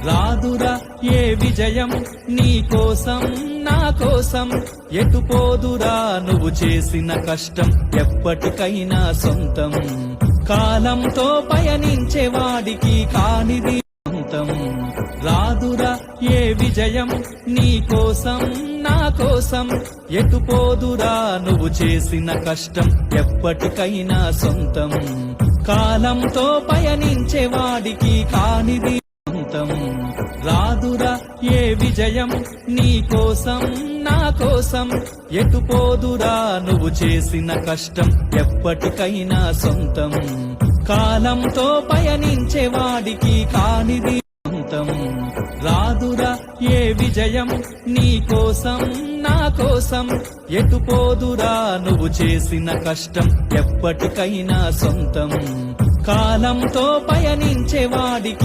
రాదురా ఏ విజయం నీ కోసం నా కోసం ఎటు పోదురా నువ్వు చేసిన కష్టం ఎప్పటికైనా సొంతం కాలంతో పయనించే వాడికి కానిది సొంతం రాదురా ఏ విజయం నీ కోసం నా కోసం ఎటు పోదురా నువ్వు చేసిన కష్టం ఎప్పటికైనా సొంతం కాలంతో పయనించే వాడికి కానిది సొంతం రాదురా ఏ విజయం నీ కోసం నా కోసం ఎటు పోదురా నువ్వు చేసిన కష్టం ఎప్పటికైనా సొంతం కాలంతో పయనించే వాడికి కానిది సొంతం రాదురా ఏ విజయం నీ కోసం నా కోసం ఎటు పోదురా నువ్వు చేసిన కష్టం ఎప్పటికైనా సొంతం కాలంతో పయనించే వాడికి